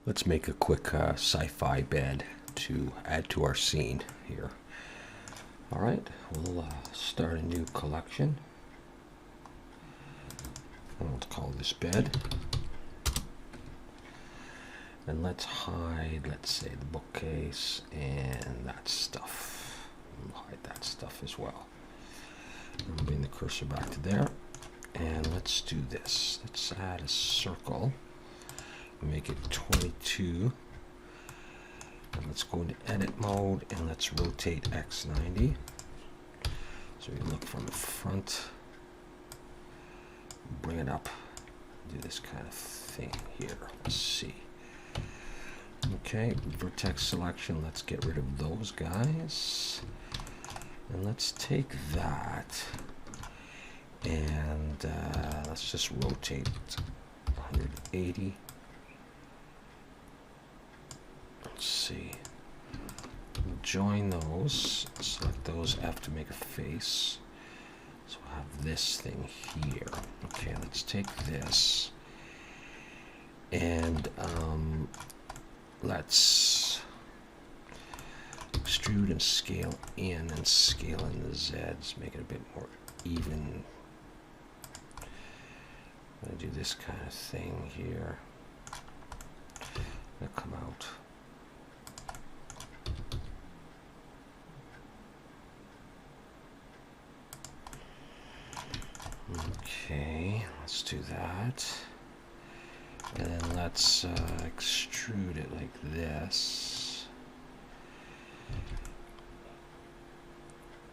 Let's make a quick sci-fi bed to add to our scene here. All right, we'll start a new collection. I don't call this bed. And let's hide, let's say, the bookcase and that stuff. We'll hide that stuff as well. And bring the cursor back to there. And let's do this. Let's add a circle. Make it 22. And let's go into edit mode and let's rotate X90. So we look from the front, bring it up, do this kind of thing here. Let's see. Okay, vertex selection, let's get rid of those guys. And let's take that and let's just rotate 180. Let's see. We'll join those, select those F to make a face. So we'll have this thing here. Okay, let's take this and let's extrude and scale in and scale in the Z's, make it a bit more even. I'm going to do this kind of thing here. It'll come out. Okay, let's do that. And then let's extrude it like this.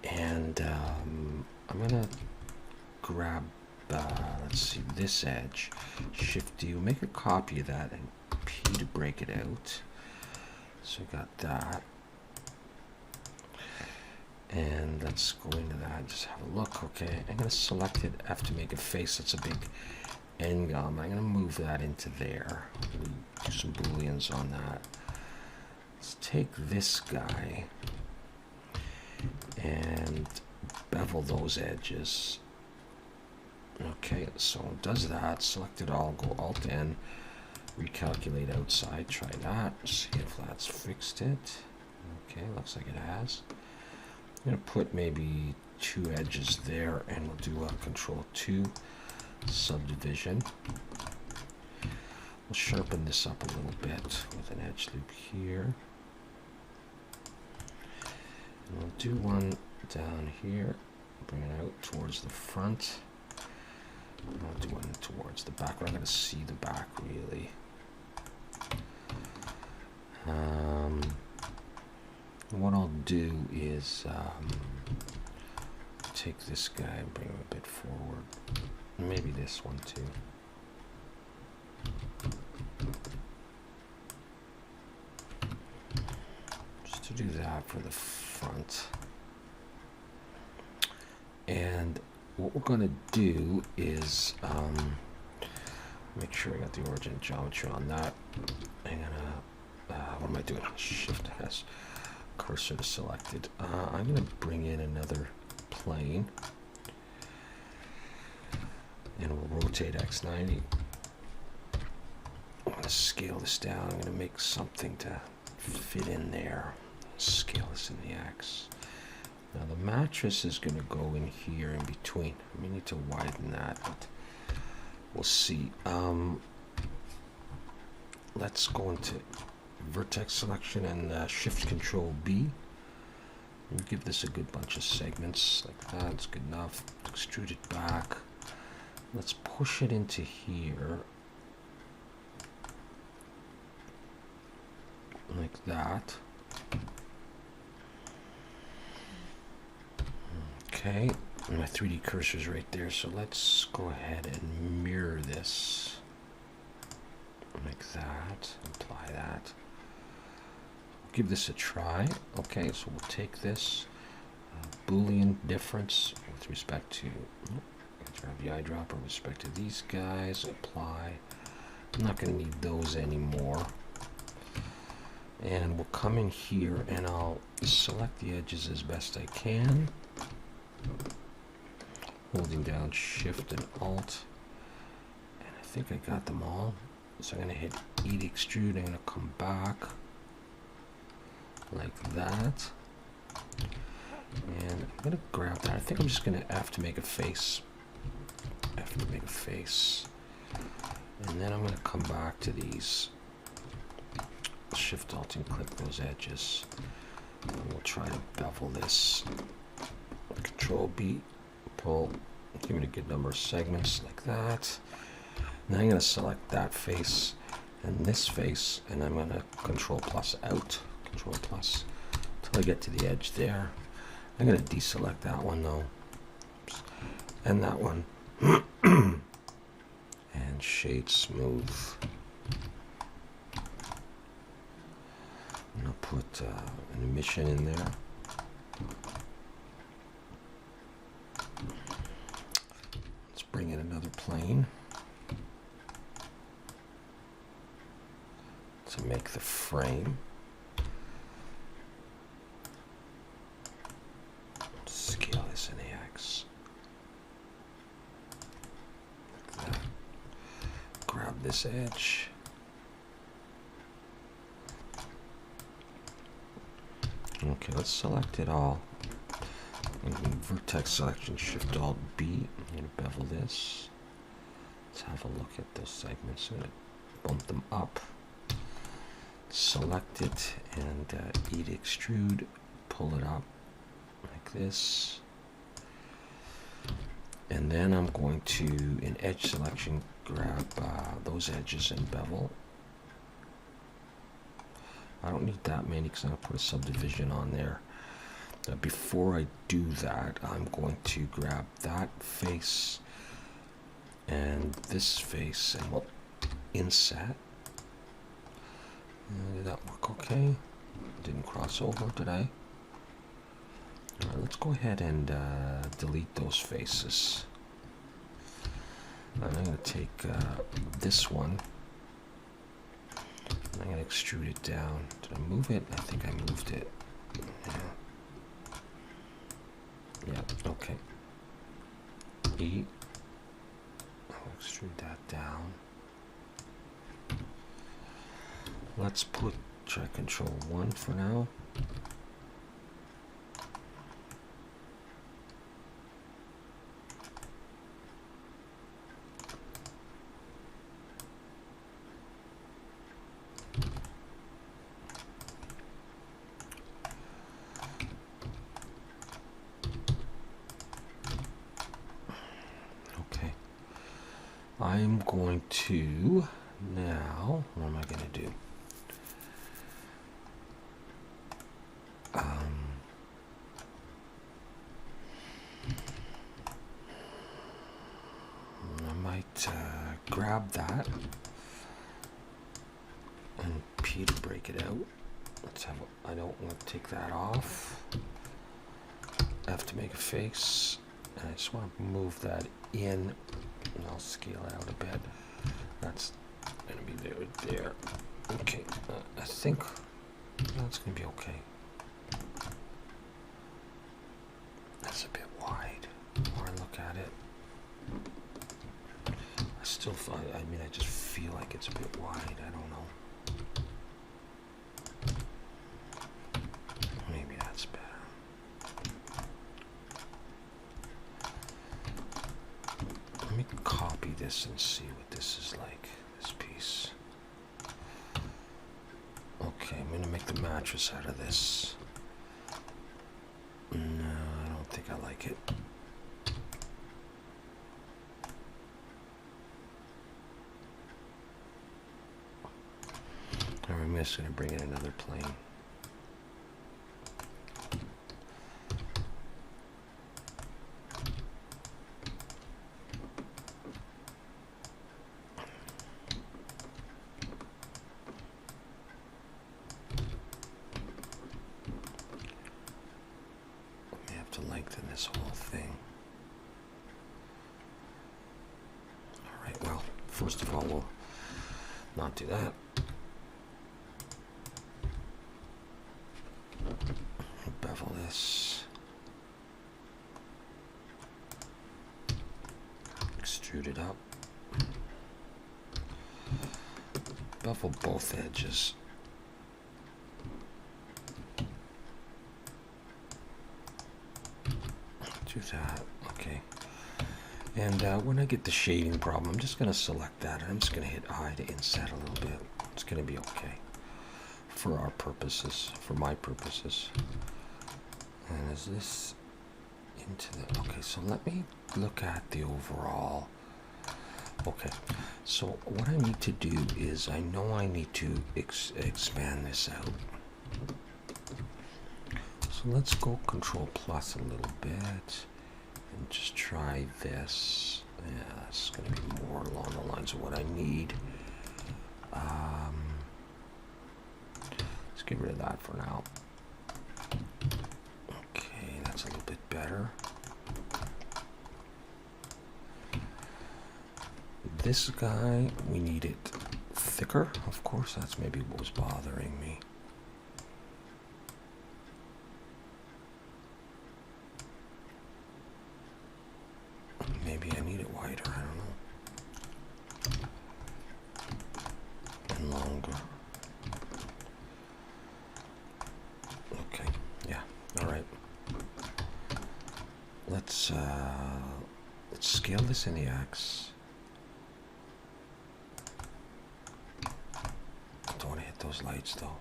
And I'm going to grab, let's see, this edge. Shift D, make a copy of that, and P to break it out. So I got that. And let's go into that, just have a look. Okay, I'm going to select it, F to make a face. That's a big N-gum. I'm going to move that into there. Do some booleans on that. Let's take this guy and bevel those edges. Okay, so it does that. Select it all, go Alt-N, recalculate outside. Try that, see if that's fixed it. Okay, looks like it has. I'm going to put maybe 2 edges there, and we'll do a Control-2 subdivision. We'll sharpen this up a little bit with an edge loop here. And we'll do one down here, bring it out towards the front. And I'll do one towards the back. We're not going to see the back really. What I'll do is take this guy and bring him a bit forward. Maybe this one too. Just to do that for the front. And what we're going to do is make sure I got the origin geometry on that. I'm gonna what am I doing? Shift S. Cursor to selected. I'm going to bring in another plane and we'll rotate X90. I'm going to scale this down. I'm going to make something to fit in there. Scale this in the X. Now the mattress is going to go in here in between. We need to widen that, but we'll see. Let's go into vertex selection and shift Control B. And give this a good bunch of segments like that. It's good enough. Extrude it back. Let's push it into here like that. Okay, and my 3D cursor is right there, so let's go ahead and mirror this like that. Apply that. Give this a try. Okay, so we'll take this Boolean difference with respect to grab the eyedropper with respect to these guys. Apply. I'm not going to need those anymore. And we'll come in here and I'll select the edges as best I can, holding down Shift and Alt. And I think I got them all. So I'm going to hit E to extrude. I'm going to come back like that. And I'm going to grab that. I think I'm just going to have to make a face. And then I'm going to come back to these. Shift Alt and click those edges. And we'll try to bevel this. Control B, pull, give it a good number of segments like that. Then I'm going to select that face and this face, and I'm going to Control plus out, Control plus, until I get to the edge there. I'm going to deselect that one though. Oops. And that one. And shade smooth. I'm going to put an emission in there. Let's bring in another plane to make the frame. Scale this in the X. Like that. Grab this edge. Okay, let's select it all. Vertex selection, Shift Alt B. I'm going to bevel this. Let's have a look at those segments. I'm going to bump them up. Select it and E to extrude. Pull it up like this. And then I'm going to, in edge selection, grab those edges and bevel. I don't need that many because I'm going to put a subdivision on there. Before I do that, I'm going to grab that face and this face and we'll inset. Did that work okay? Didn't cross over, did I? All right, let's go ahead and delete those faces. And I'm going to take this one. I'm going to extrude it down. Did I move it? I think I moved it. Yeah, okay. E. I'll extrude that down. Let's try Control 1 for now. I'm going to now, what am I going to do? I might grab that and P to break it out. Let's have I don't want to take that off. F to make a face. And I just want to move that in. And I'll scale it out a bit. That's going to be there. Okay, I think that's going to be okay. That's a bit wide. The more I look at it, I still find, I just feel like it's a bit wide. I don't know. Maybe that's better. Let me copy this and see what this is like, this piece. Okay, I'm going to make the mattress out of this. No, I don't think I like it. I'm just going to bring in another plane. To lengthen this whole thing. Alright, well, first of all, we'll not do that. Bevel this. Extrude it up. bevel both edges. Do that, okay. And when I get the shading problem, I'm just going to select that. I'm just going to hit I to inset a little bit. It's going to be okay for our purposes, for my purposes. And is this into the... Okay, so let me look at the overall. Okay, so what I need to do is I know I need to expand this out. So let's go Control plus a little bit and just try this. Yeah, it's going to be more along the lines of what I need. Let's get rid of that for now. Okay, that's a little bit better. This guy, we need it thicker. Of course, that's maybe what was bothering me. Maybe I need it wider, I don't know. And longer. Okay, yeah, all right. Let's scale this in the X. Don't want to hit those lights though.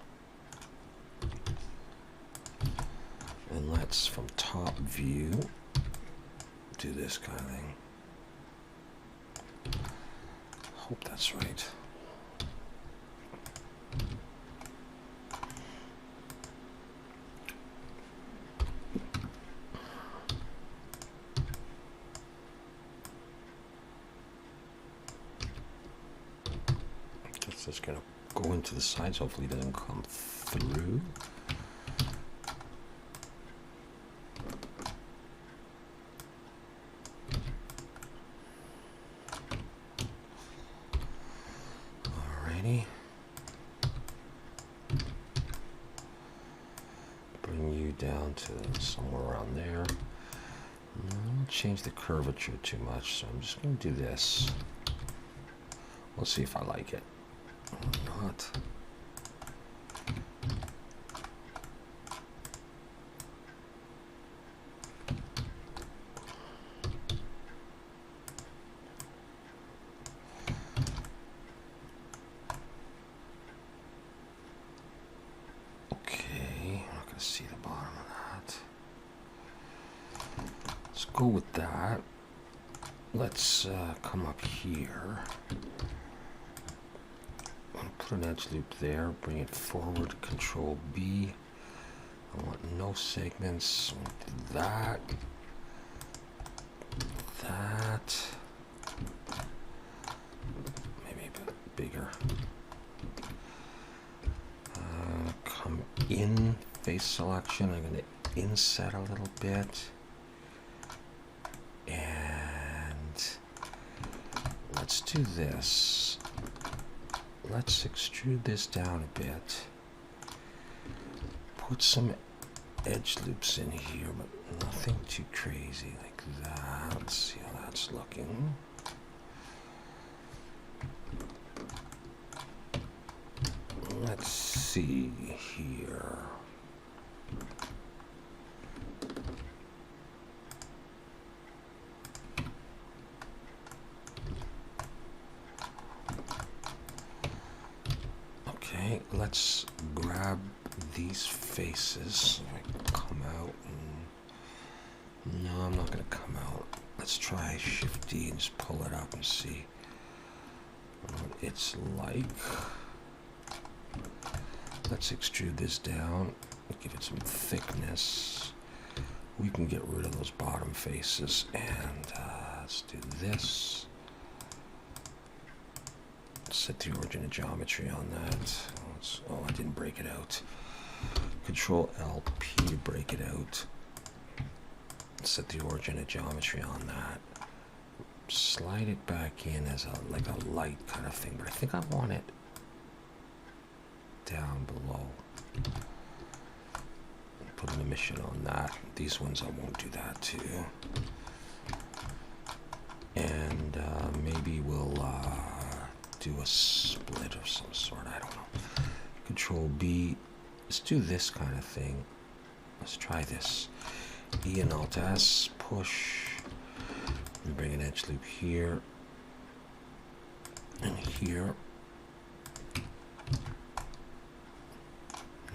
And let's, from top view, do this kind of thing. Hope that's right. It's just gonna go into the sides. Hopefully it doesn't come through. Bring you down to somewhere around there. I don't change the curvature too much, so I'm just going to do this. We'll see if I like it or not. See the bottom of that. Let's go with that. Let's come up here. I'll put an edge loop there. Bring it forward. Control B. I want no segments. I want that. That. Maybe a bit bigger. Come in. Face selection, I'm going to inset a little bit, and let's do this. Let's extrude this down a bit, put some edge loops in here, but nothing too crazy like that. Let's see how that's looking. Let's see here. Okay, let's grab these faces. I come out and... No, I'm not going to come out. Let's try Shift D and just pull it up and see what it's like. Let's extrude this down, give it some thickness. We can get rid of those bottom faces, and let's do this. Set the origin of geometry on that. Oh, I didn't break it out. Control LP to break it out. Set the origin of geometry on that. Slide it back in as like a light kind of thing, but I think I want it down below. Put an emission on that. These ones I won't do that to. And maybe we'll do a split or some sort. I don't know. Control B. Let's do this kind of thing. Let's try this. E and Alt S, push. And bring an edge loop here. And here.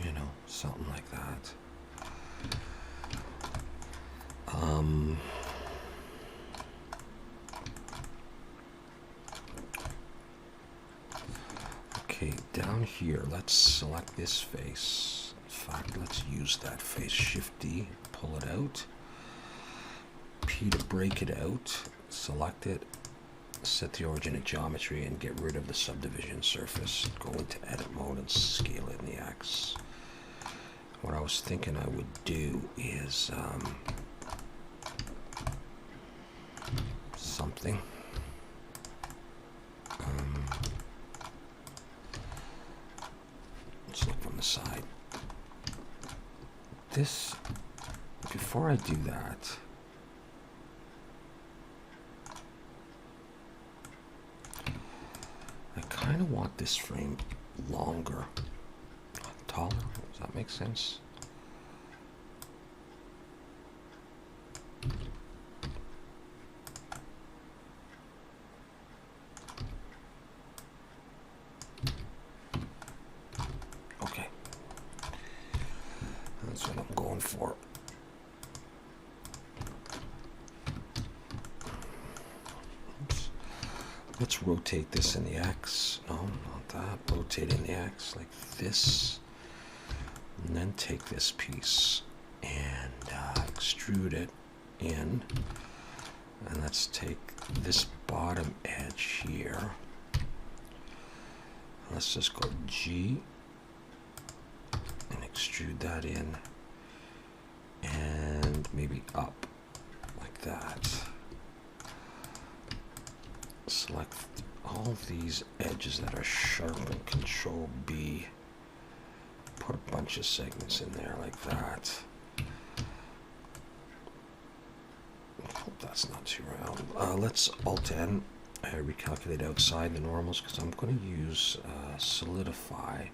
You know, something like that. Okay, down here, let's select this face. In fact, let's use that face. Shift D, pull it out. P to break it out. Select it. Set the origin at geometry and get rid of the subdivision surface. Go into edit mode and scale it in the X. What I was thinking I would do is something. Let's look from the side. This, before I do that, I kind of want this frame longer, taller. Does that make sense? Okay. That's what I'm going for. Let's rotate this in the X. No, not that. Rotate in the X like this. And then take this piece and extrude it in. And let's take this bottom edge here. Let's just go G and extrude that in. And maybe up like that. Select all of these edges that are sharp and Control B. Put a bunch of segments in there like that. Hope that's not too round. Let's Alt N. Recalculate outside the normals because I'm going to use solidify.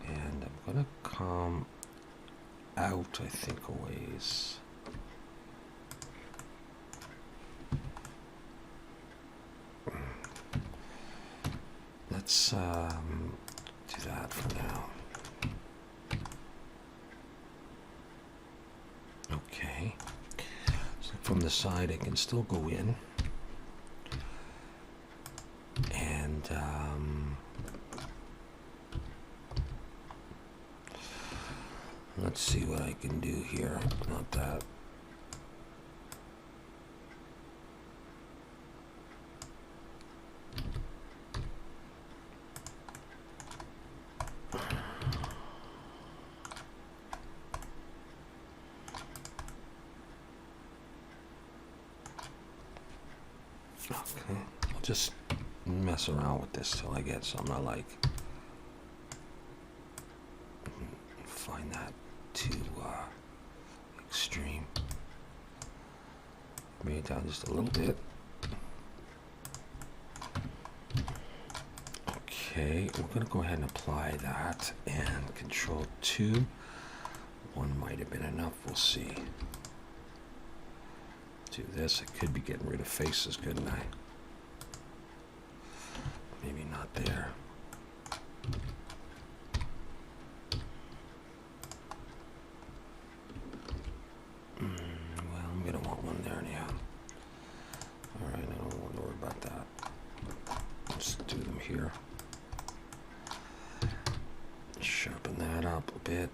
And I'm going to come out, I think, a ways. Let's do that for now. Okay. So from the side, I can still go in. And let's see what I can do here. Not that. Okay, I'll just mess around with this till I get something I like. Find that too extreme. Bring it down just a little bit. Okay, we're going to go ahead and apply that and Control 2. One might have been enough, we'll see. Do this. I could be getting rid of faces, couldn't I? Maybe not there. Well, I'm gonna want one there anyhow. Alright, I don't want to worry about that. Let's do them here. Sharpen that up a bit.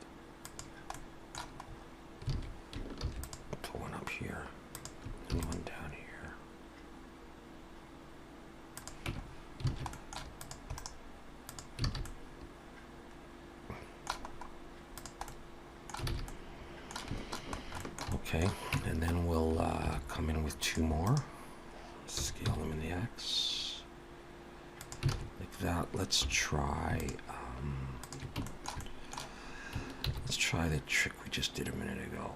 Put one up here. And one down here. Okay, and then we'll come in with two more. Scale them in the X. Like that. Let's try the trick we just did a minute ago.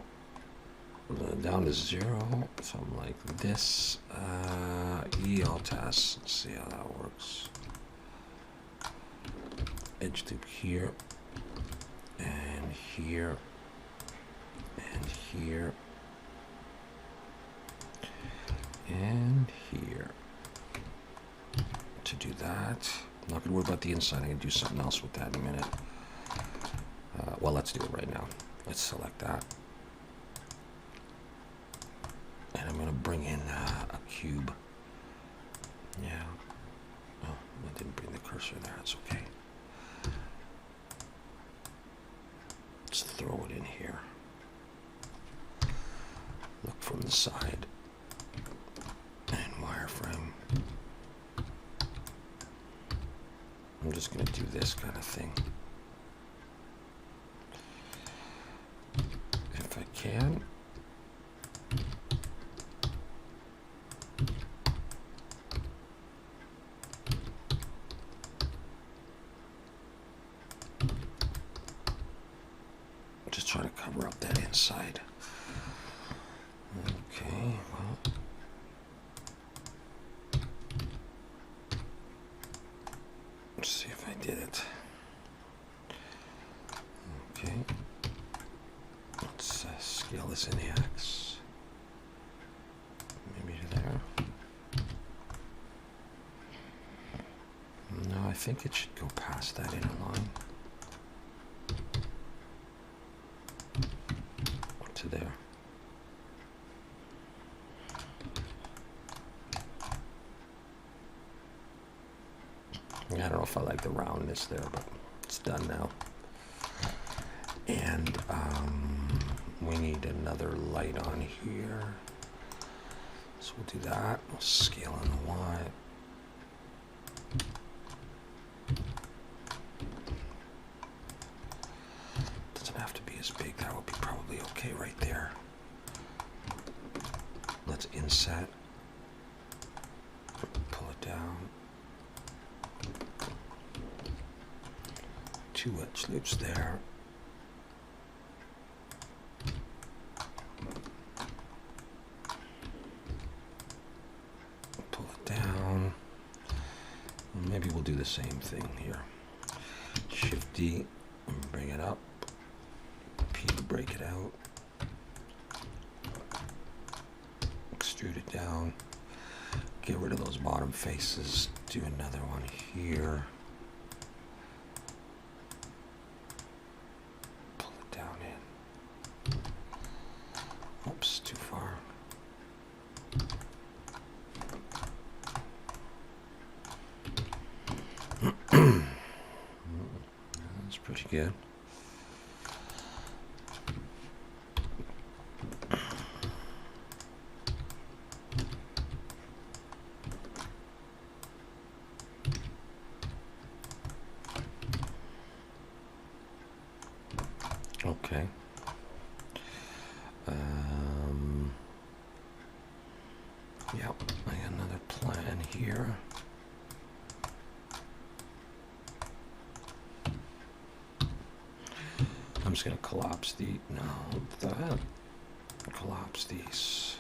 Down to 0, something like this. E Alt S. Let's see how that works. edge loop here, and here, and here, and here. To do that, I'm not gonna worry about the inside. I'm gonna do something else with that in a minute. Well, let's do it right now. Let's select that. And I'm gonna bring in a cube. Yeah. Oh, I didn't bring the cursor there, that's okay. Let's throw it in here. Look from the side. And wireframe. I'm just gonna do this kind of thing. If I can. Just trying to cover up that inside. Okay, well. Let's see if I did it. Okay. Let's scale this in the X. Maybe to there. No, I think it should go past that inner line. To there. I don't know if I like the roundness there, but it's done now. And we need another light on here. So we'll do that. We'll scale on the Y. Doesn't have to be as big. That would be probably okay right there. Let's inset. Pull it down. 2 edge loops there. Pull it down. Maybe we'll do the same thing here. Shift D and bring it up. P to break it out. Extrude it down. Get rid of those bottom faces. Do another one here. Oops, too far. That's pretty good. Okay. Yep, I got another plan here. I'm just gonna collapse collapse these.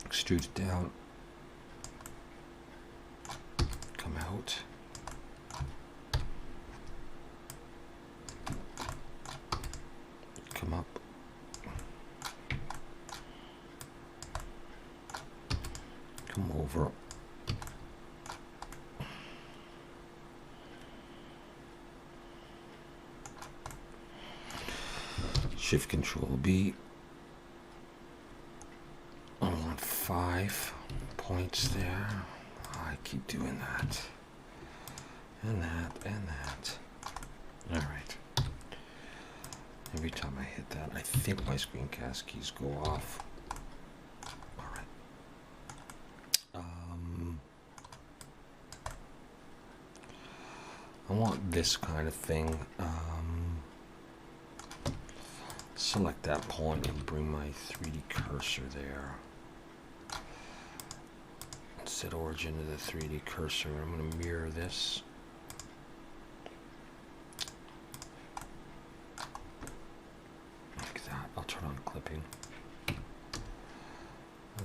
Extrude it down. Come out. Come up. Come over. Shift Control B. I want 5 points there. I keep doing that. And that, and that. Alright. Every time I hit that, I think my screencast keys go off. Alright. I want this kind of thing. Select that point and bring my 3D cursor there. Set origin to the 3D cursor. I'm going to mirror this. clipping. I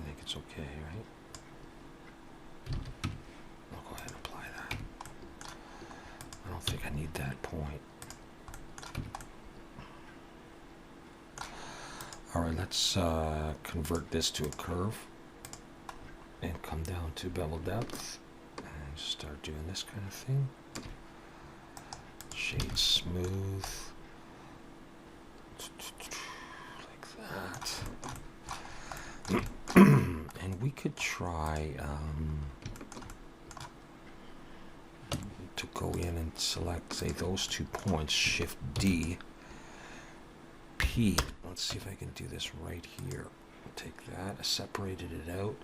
think it's okay, right? I'll go ahead and apply that. I don't think I need that point. All right, let's convert this to a curve and come down to bevel depth and start doing this kind of thing. Shade smooth, like that. And we could try to go in and select, say, those 2 points, Shift D, P. Let's see if I can do this right here. Take that, I separated it out,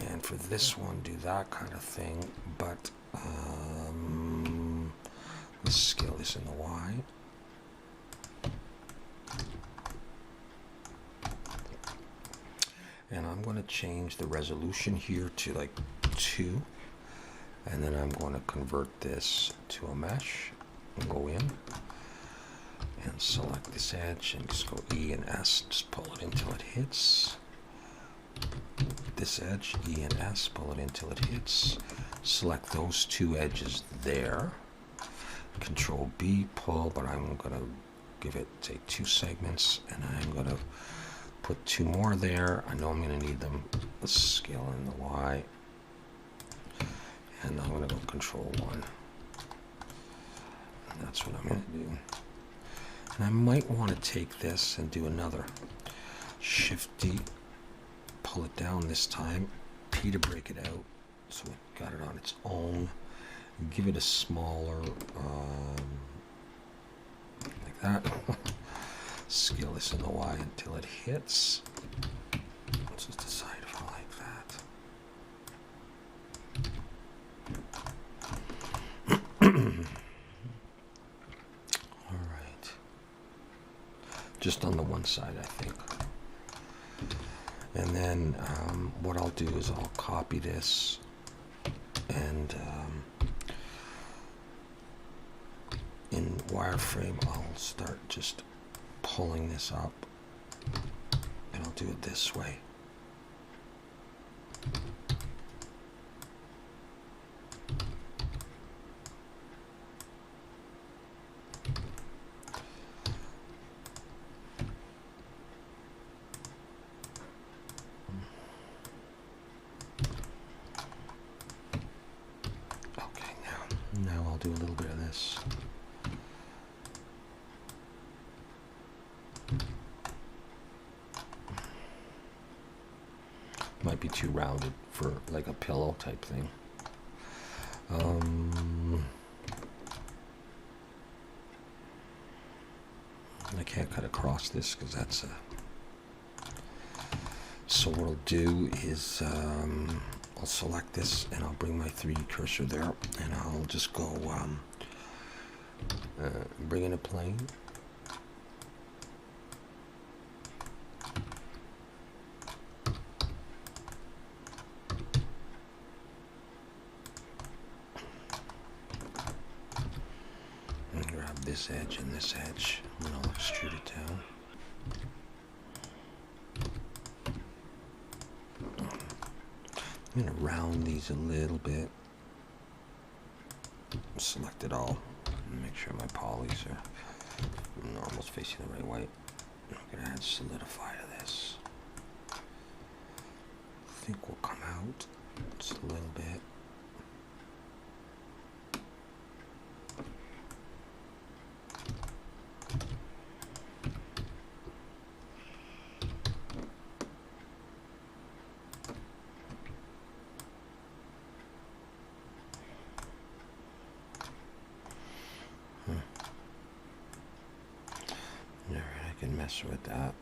and for this one, do that kind of thing, but let's scale this in the Y. And I'm going to change the resolution here to like 2. And then I'm going to convert this to a mesh and go in and select this edge and just go E and S, just pull it until it hits. This edge, E and S, pull it until it hits. Select those 2 edges there. Control B, pull, but I'm going to give it, say, 2 segments, and I'm going to put 2 more there. I know I'm going to need them. Let's scale in the Y. And I'm going to go Control 1. And that's what I'm going to do. And I might want to take this and do another. Shift D, pull it down this time. P to break it out, so it got it on its own. Give it a smaller, like that. Scale this in the Y until it hits. Let's just decide if I like that. All right. Just on the one side, I think. And then what I'll do is I'll copy this and in wireframe I'll start just pulling this up, and I'll do it this way. Okay, now I'll do a little bit of this. Might be too rounded for like a pillow type thing. I can't cut across this because that's a... So what I'll do is I'll select this and I'll bring my 3D cursor there, and I'll just go bring in a plane. Grab this edge and this edge, and I'll extrude it down. I'm going to round these a little bit. Select it all. And make sure my polys are normal, facing the right way. I'm going to add solidify to this. I think we'll come out just a little bit. Mess with that.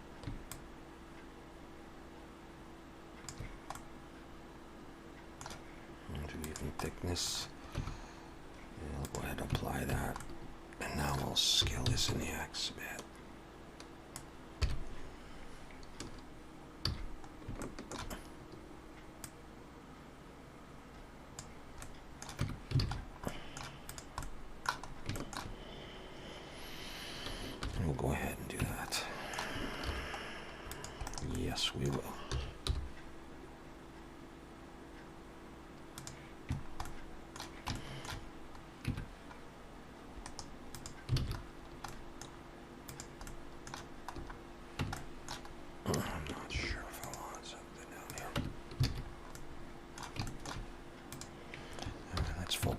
And do even thickness. And I'll go ahead and apply that. And now I'll scale this in the X a bit. And we'll go ahead and do that.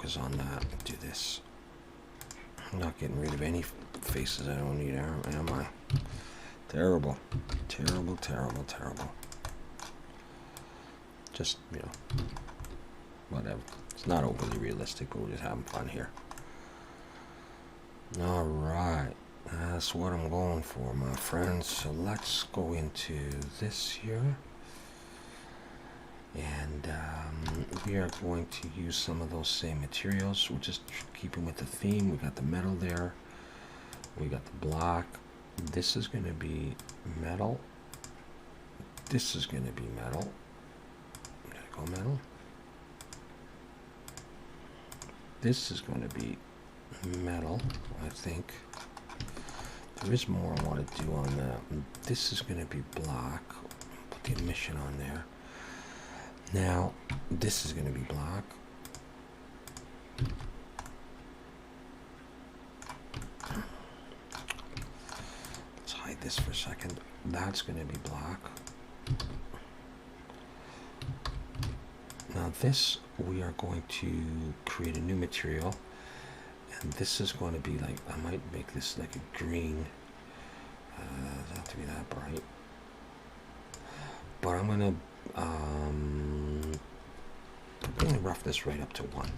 focus on that. Do this. I'm not getting rid of any faces I don't need, am I? Terrible. Terrible, terrible, terrible. Just, you know, whatever. It's not overly realistic, but we're just having fun here. Alright. That's what I'm going for, my friends. So let's go into this here. And we are going to use some of those same materials. We're just keeping with the theme. We got the metal there. We got the black. This is going to be metal. This is going to be metal. Gotta go metal. This is going to be metal, I think. There is more I want to do on that. This is going to be black. Put the emission on there. Now, this is going to be black. Let's hide this for a second. That's going to be black. Now this, we are going to create a new material. And this is going to be like, I might make this like a green. Doesn't have to be that bright. But I'm going to bring the roughness right up to 1.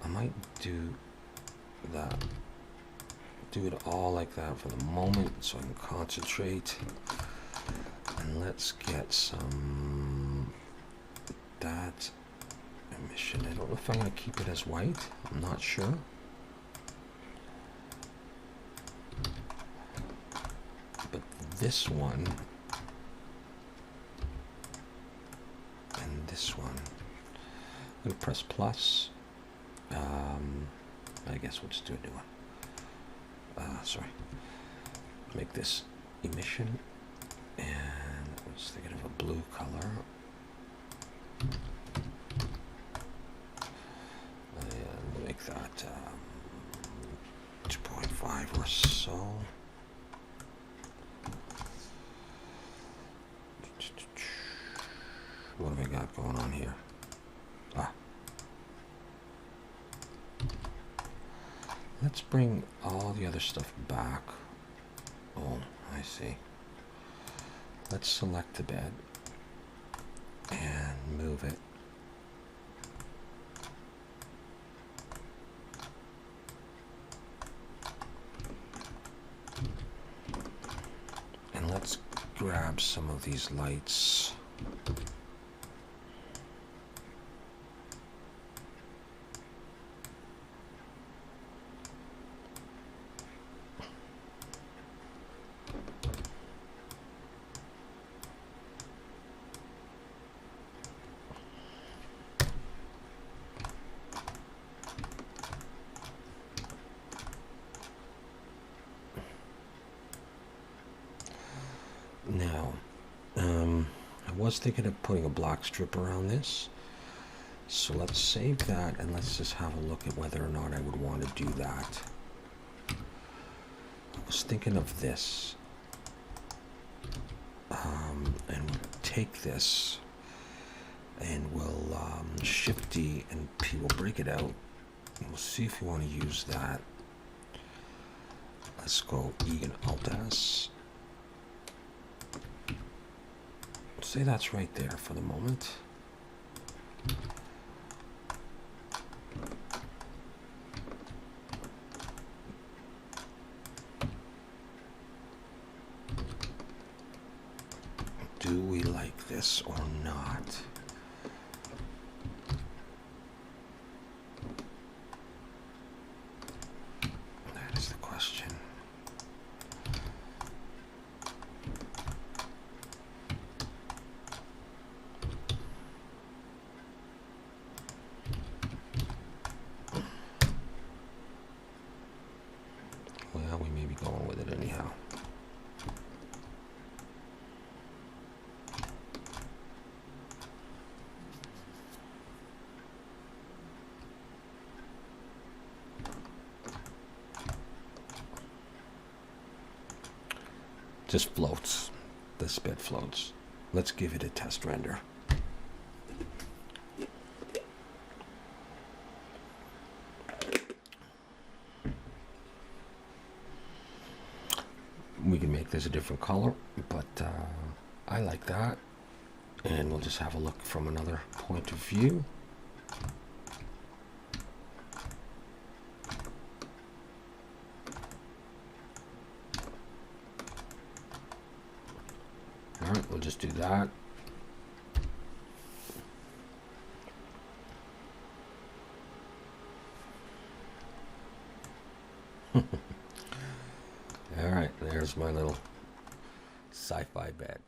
I might do that. Do it all like that for the moment so I can concentrate. And let's get some that emission. I don't know if I'm going to keep it as white. I'm not sure. But this one and this one, I'm going to press plus. I guess we'll just do a new one. Sorry. Make this emission, and I'm just thinking of a blue color. And make that 2.5 or so. What have I got going on here? Let's bring all the other stuff back. Oh, I see. Let's select the bed and move it. And let's grab some of these lights. Now, I was thinking of putting a black strip around this, so let's save that and let's just have a look at whether or not I would want to do that. I was thinking of this, and we'll take this and we'll Shift D and P, we'll break it out, and we'll see if we want to use that. Let's go E and Alt S. Say that's right there for the moment. Do we like this or not? That is the question. Well, we may be going with it anyhow. Just floats. This bed floats. Let's give it a test render. there's a different color, but I like that. And we'll just have a look from another point of view. All right, we'll just do that. All right, there's my little SciFi bed.